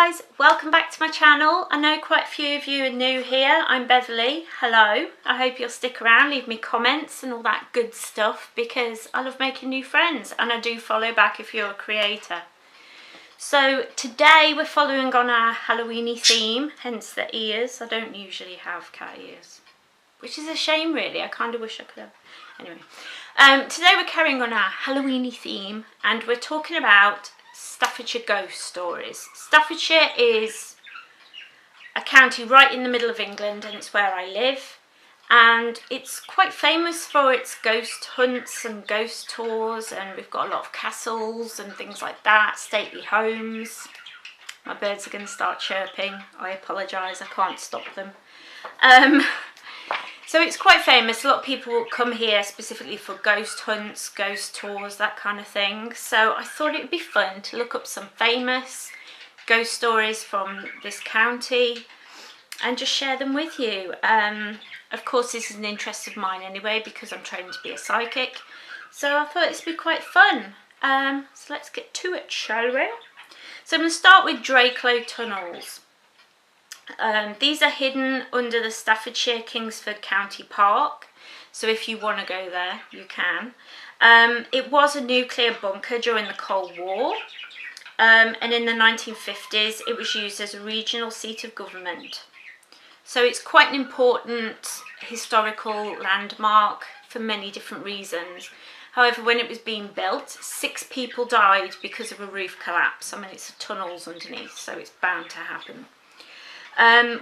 guys, welcome back to my channel. I know quite a few of you are new here. I'm Beverly. Hello. I hope you'll stick around, leave me comments and all that good stuff because I love making new friends and I do follow back if you're a creator. So today we're following on our Halloweeny theme, hence the ears. I don't usually have cat ears, which is a shame really. I kind of wish I could have. Anyway, today we're carrying on our Halloweeny theme and we're talking about Staffordshire ghost stories. Staffordshire is a county right in the middle of England and it's where I live, and it's quite famous for its ghost hunts and ghost tours, and we've got a lot of castles and things like that, stately homes. My birds are going to start chirping. I apologise, I can't stop them. So it's quite famous. A lot of people come here specifically for ghost hunts, ghost tours, that kind of thing. So I thought it would be fun to look up some famous ghost stories from this county and just share them with you. Of course, this is an interest of mine anyway because I'm trained to be a psychic. So I thought this would be quite fun. So let's get to it, shall we? So I'm going to start with Drakelow tunnels. These are hidden under the Staffordshire Kingsford County Park, so if you want to go there you can. It was a nuclear bunker during the Cold War, and in the 1950s it was used as a regional seat of government. So it's quite an important historical landmark for many different reasons. However, when it was being built, 6 people died because of a roof collapse. I mean, it's tunnels underneath, so it's bound to happen.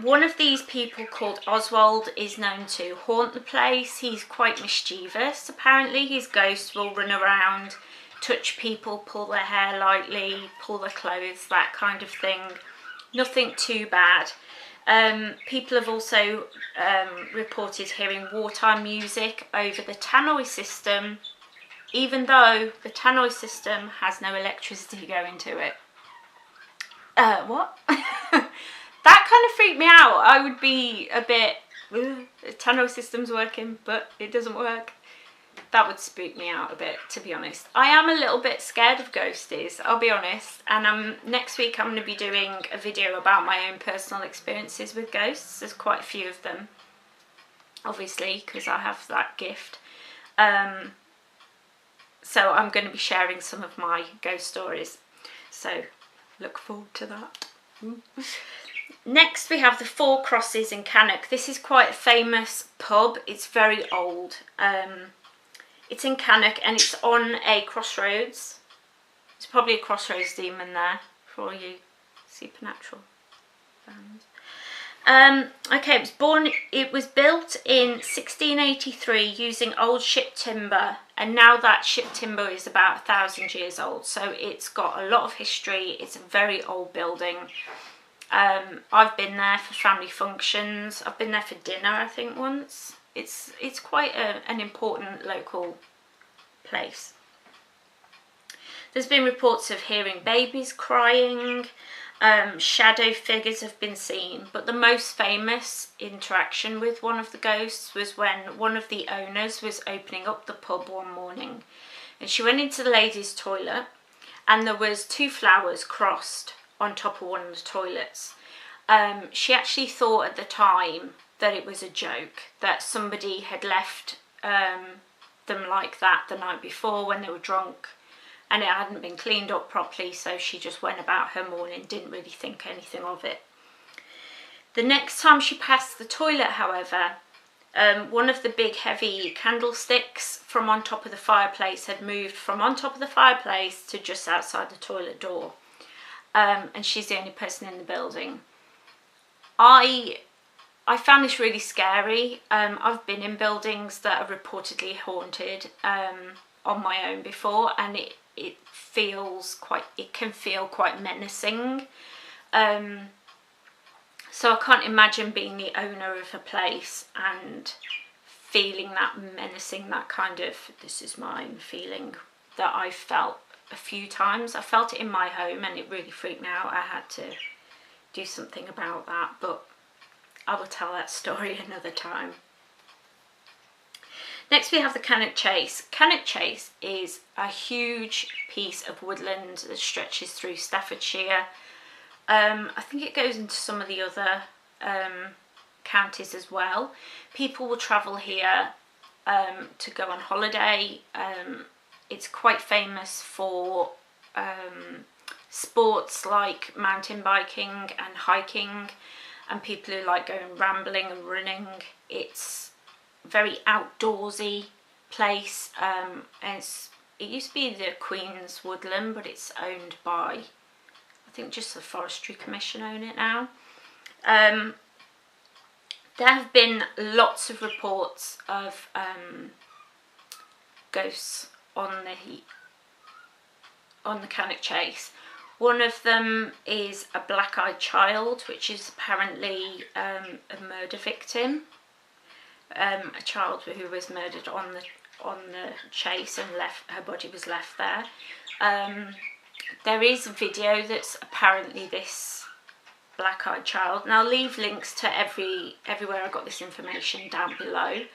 One of these people, called Oswald, is known to haunt the place. He's quite mischievous. Apparently his ghost will run around, touch people, pull their hair lightly, pull their clothes, that kind of thing. Nothing too bad. People have also reported hearing wartime music over the tannoy system, even though the tannoy system has no electricity going to it. What? That kind of freaked me out. I would be a bit, the tannoy system's working, but it doesn't work. That would spook me out a bit, to be honest. I am a little bit scared of ghosties, I'll be honest. And next week I'm going to be doing a video about my own personal experiences with ghosts. There's quite a few of them, obviously, because I have that gift. So I'm going to be sharing some of my ghost stories. So look forward to that. Next we have the Four Crosses in Cannock. This is quite a famous pub. It's very old. It's in Cannock and it's on a crossroads. There's probably a crossroads demon there for all you supernatural fans. Okay, it was built in 1683 using old ship timber, and now that ship timber is about 1,000 years old, so it's got a lot of history. It's a very old building. I've been there for family functions. I've been there for dinner, I think, once. It's quite an important local place. There's been reports of hearing babies crying. Shadow figures have been seen, but the most famous interaction with one of the ghosts was when one of the owners was opening up the pub one morning, and she went into the ladies' toilet and there was 2 flowers crossed on top of one of the toilets. She actually thought at the time that it was a joke, that somebody had left them like that the night before when they were drunk and it hadn't been cleaned up properly, so she just went about her morning, didn't really think anything of it. The next time she passed the toilet, however, one of the big heavy candlesticks from on top of the fireplace had moved from on top of the fireplace to just outside the toilet door. And she's the only person in the building. I found this really scary. I've been in buildings that are reportedly haunted on my own before, and it can feel quite menacing. So I can't imagine being the owner of a place and feeling that menacing, that kind of this is mine feeling that I felt a few times. I felt it in my home and it really freaked me out. I had to do something about that, but I will tell that story another time. Next we have the Cannock Chase. Cannock Chase is a huge piece of woodland that stretches through Staffordshire. I think it goes into some of the other counties as well. People will travel here to go on holiday. It's quite famous for sports like mountain biking and hiking, and people who like going rambling and running. It's a very outdoorsy place, and it used to be the Queen's Woodland, but it's owned by, I think, just the Forestry Commission own it now. There have been lots of reports of ghosts on the Cannock Chase. One of them is a black-eyed child, which is apparently a murder victim. A child who was murdered on the chase and her body was left there. There is a video that's apparently this black-eyed child, and I'll leave links to everywhere I got this information down below.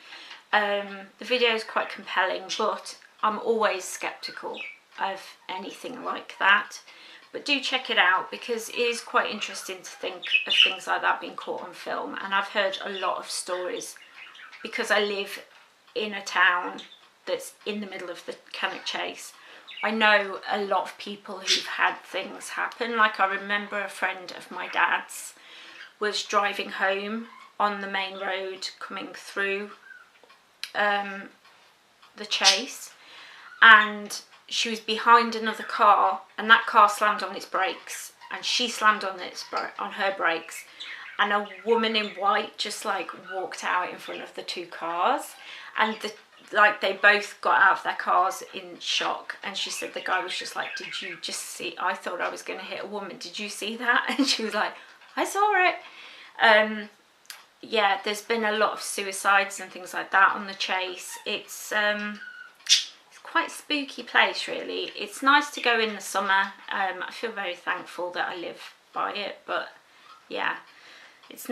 The video is quite compelling, but I'm always skeptical of anything like that. But do check it out, because it is quite interesting to think of things like that being caught on film. And I've heard a lot of stories, because I live in a town that's in the middle of the Cannock Chase. I know a lot of people who've had things happen. Like, I remember a friend of my dad's was driving home on the main road coming through the chase, and she was behind another car, and that car slammed on its brakes, and she slammed on her brakes, and a woman in white just like walked out in front of the two cars, and they both got out of their cars in shock. And she said the guy was just like, "Did you just see? I thought I was going to hit a woman. Did you see that?" And she was like, "I saw it." Yeah, there's been a lot of suicides and things like that on the chase. It's quite a spooky place, really. It's nice to go in the summer. I feel very thankful that I live by it, but yeah, it's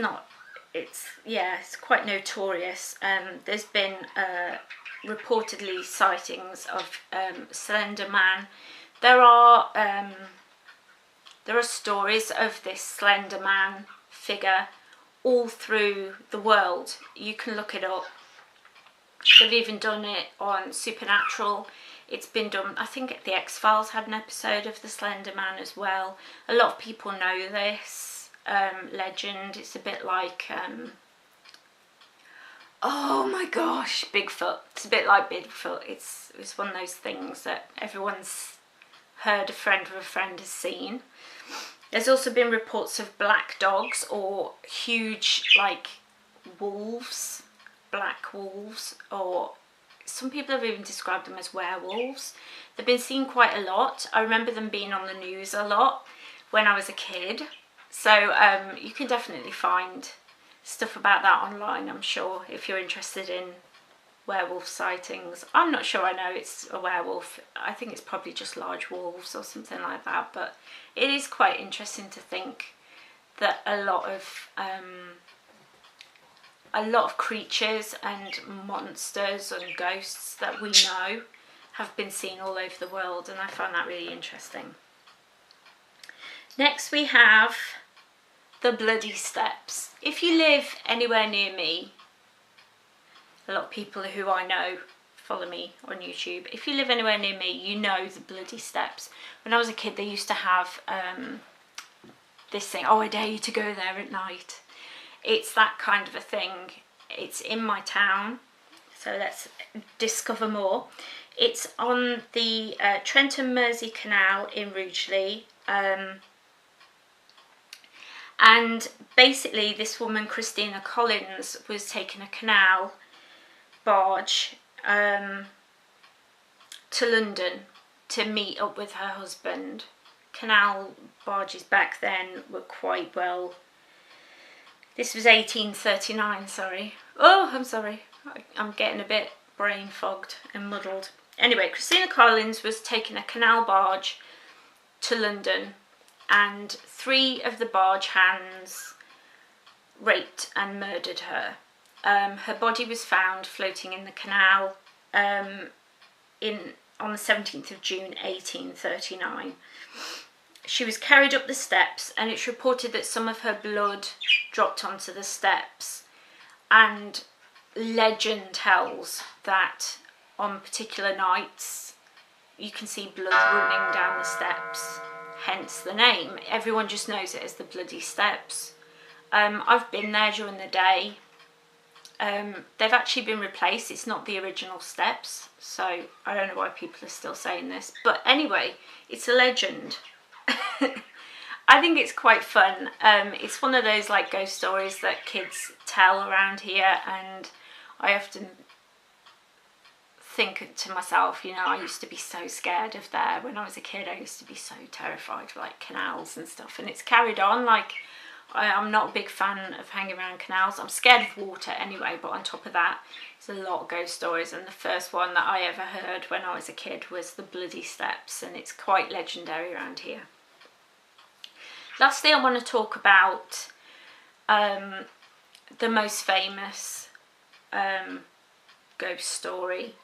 quite notorious. There's been reportedly sightings of Slender Man. There are stories of this Slender Man figure all through the world. You can look it up. They've even done it on Supernatural. It's been done, I think the X-Files had an episode of the Slender Man as well. A lot of people know this legend. It's a bit like, oh my gosh, Bigfoot. It's a bit like Bigfoot. It's one of those things that everyone's heard, a friend of a friend has seen. There's also been reports of black dogs, or huge, like, wolves, black wolves, or some people have even described them as werewolves. They've been seen quite a lot. I remember them being on the news a lot when I was a kid. So you can definitely find stuff about that online, I'm sure, if you're interested in werewolf sightings. I'm not sure I know it's a werewolf. I think it's probably just large wolves or something like that. But it is quite interesting to think that a lot of creatures and monsters and ghosts that we know have been seen all over the world, and I find that really interesting. Next we have the Bloody Steps. If you live anywhere near me, a lot of people who I know follow me on YouTube. If you live anywhere near me, you know the Bloody Steps. When I was a kid, they used to have this thing, "Oh, I dare you to go there at night." It's that kind of a thing. It's in my town, so let's discover more. It's on the Trent and Mersey Canal in Rugeley. And basically this woman, Christina Collins, was taking a canal barge to London to meet up with her husband. Canal barges back then were quite well... This was 1839, sorry. Oh, I'm sorry. I'm getting a bit brain fogged and muddled. Anyway, Christina Collins was taking a canal barge to London, and 3 of the barge hands raped and murdered her. Her body was found floating in the canal on the 17th of June 1839. she was carried up the steps, and it's reported that some of her blood dropped onto the steps, and legend tells that on particular nights you can see blood running down the steps, hence the name. Everyone just knows it as the Bloody Steps. I've been there during the day. They've actually been replaced. It's not the original steps, so I don't know why people are still saying this, but anyway, it's a legend. I think it's quite fun. It's one of those like ghost stories that kids tell around here, and I often think to myself, you know, I used to be so scared of there. When I was a kid, I used to be so terrified of like canals and stuff, and it's carried on. Like, I'm not a big fan of hanging around canals. I'm scared of water anyway, but on top of that, there's a lot of ghost stories, and the first one that I ever heard when I was a kid was the Bloody Steps, and it's quite legendary around here. Lastly, I want to talk about the most famous ghost story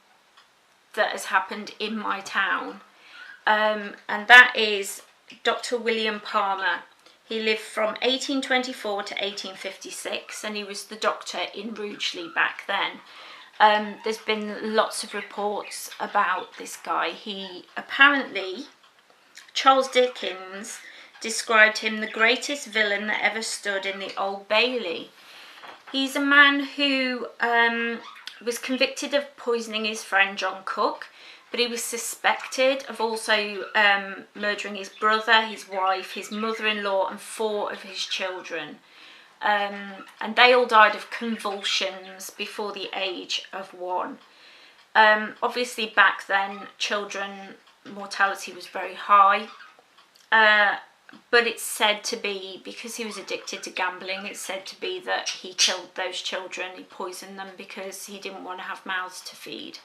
that has happened in my town, and that is Dr. William Palmer. He lived from 1824 to 1856, and he was the doctor in Rugeley back then. There's been lots of reports about this guy. He apparently, Charles Dickens described him the greatest villain that ever stood in the Old Bailey. He's a man who was convicted of poisoning his friend John Cook, but he was suspected of also murdering his brother, his wife, his mother-in-law and 4 of his children. And they all died of convulsions before the age of 1. Obviously back then children mortality was very high, but it's said to be, because he was addicted to gambling, it's said to be that he killed those children, he poisoned them because he didn't want to have mouths to feed.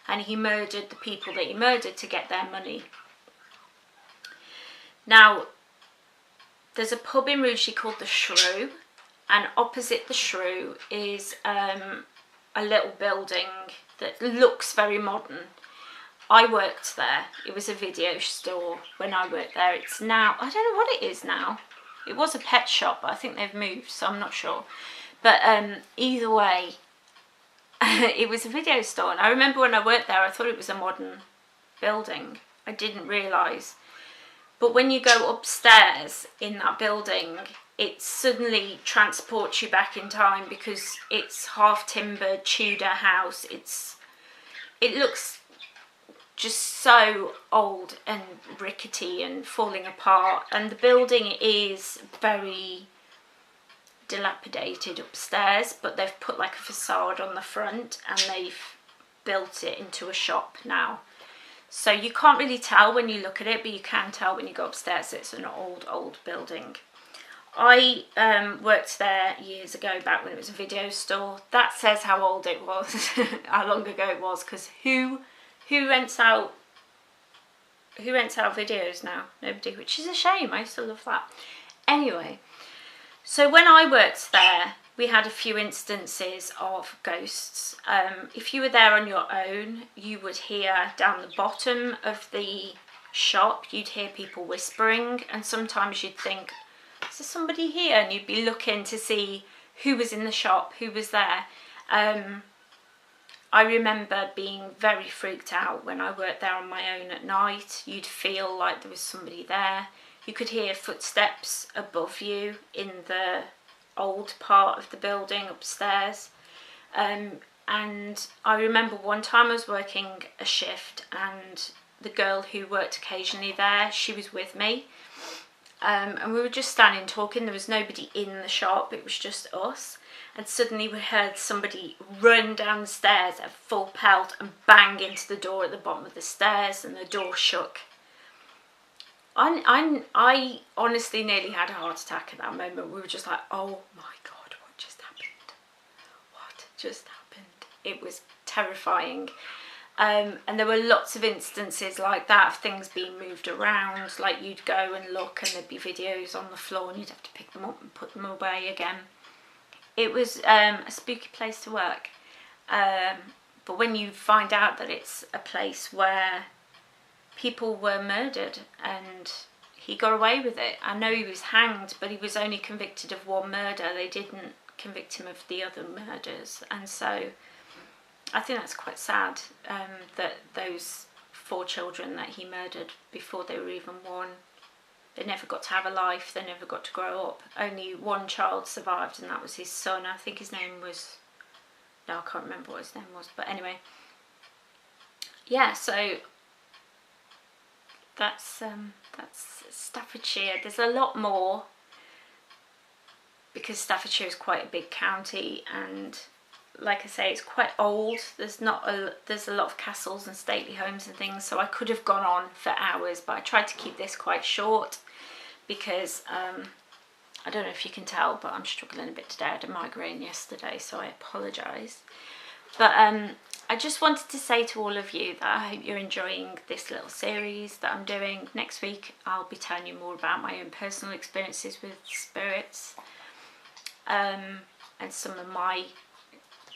And he murdered the people that he murdered to get their money. Now, there's a pub in Rugeley called the Shrew, and opposite the Shrew is a little building that looks very modern. I worked there. It was a video store when I worked there. It's now, I don't know what it is now. It was a pet shop, but I think they've moved, so I'm not sure. But either way, it was a video store, and I remember when I worked there I thought it was a modern building. I didn't realise. But when you go upstairs in that building, it suddenly transports you back in time, because it's half timbered Tudor house. It looks just so old and rickety and falling apart, and the building is very dilapidated upstairs, but they've put like a facade on the front and they've built it into a shop now, so you can't really tell when you look at it, but you can tell when you go upstairs. It's an old building. I worked there years ago, back when it was a video store. That says how old it was, how long ago it was, because who rents out videos now? Nobody, which is a shame. I used to love that. Anyway, so when I worked there, we had a few instances of ghosts. If you were there on your own, you would hear down the bottom of the shop, you'd hear people whispering, and sometimes you'd think, is there somebody here? And you'd be looking to see who was in the shop, who was there. I remember being very freaked out when I worked there on my own at night. You'd feel like there was somebody there. You could hear footsteps above you in the old part of the building upstairs. And I remember one time I was working a shift, and the girl who worked occasionally there, she was with me. And we were just standing talking. There was nobody in the shop, it was just us. And suddenly we heard somebody run down the stairs at full pelt and bang into the door at the bottom of the stairs, and the door shook. I honestly nearly had a heart attack at that moment. We were just like, oh my God, what just happened? What just happened? It was terrifying. And there were lots of instances like that, of things being moved around. Like, you'd go and look and there'd be videos on the floor and you'd have to pick them up and put them away again. It was a spooky place to work. But when you find out that it's a place where people were murdered and he got away with it. I know he was hanged, but he was only convicted of one murder. They didn't convict him of the other murders, and so I think that's quite sad, that those 4 children that he murdered before they were even born, they never got to have a life, they never got to grow up. Only one child survived, and that was his son. I think his name was, no, I can't remember what his name was, but anyway. Yeah, so that's Staffordshire. There's a lot more, because Staffordshire is quite a big county, and like I say, it's quite old. There's a lot of castles and stately homes and things, so I could have gone on for hours, but I tried to keep this quite short because I don't know if you can tell, but I'm struggling a bit today. I had a migraine yesterday, so I apologise. But I just wanted to say to all of you that I hope you're enjoying this little series that I'm doing. Next week I'll be telling you more about my own personal experiences with spirits, and some of my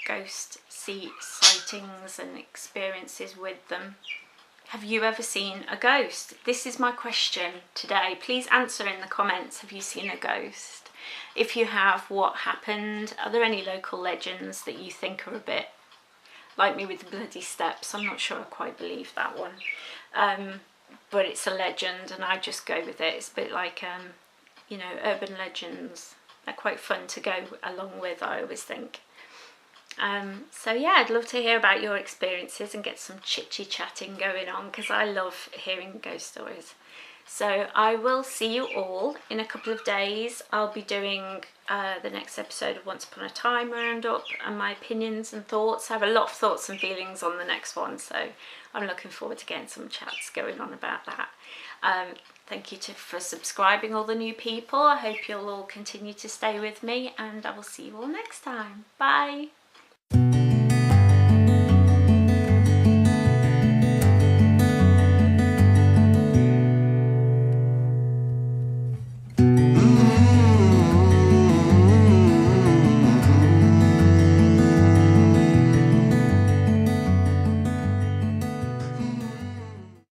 ghost sightings and experiences with them. Have you ever seen a ghost? This is my question today. Please answer in the comments, have you seen a ghost? If you have, what happened? Are there any local legends that you think are a bit like me with the bloody steps? I'm not sure I quite believe that one, but it's a legend and I just go with it. It's a bit like you know, urban legends. They're quite fun to go along with, I always think. So yeah, I'd love to hear about your experiences and get some chitchy chatting going on, because I love hearing ghost stories. So I will see you all in a couple of days. I'll be doing the next episode of Once Upon a Time Roundup and my opinions and thoughts. I have a lot of thoughts and feelings on the next one, so I'm looking forward to getting some chats going on about that. Thank you for subscribing, all the new people. I hope you'll all continue to stay with me, and I will see you all next time. Bye!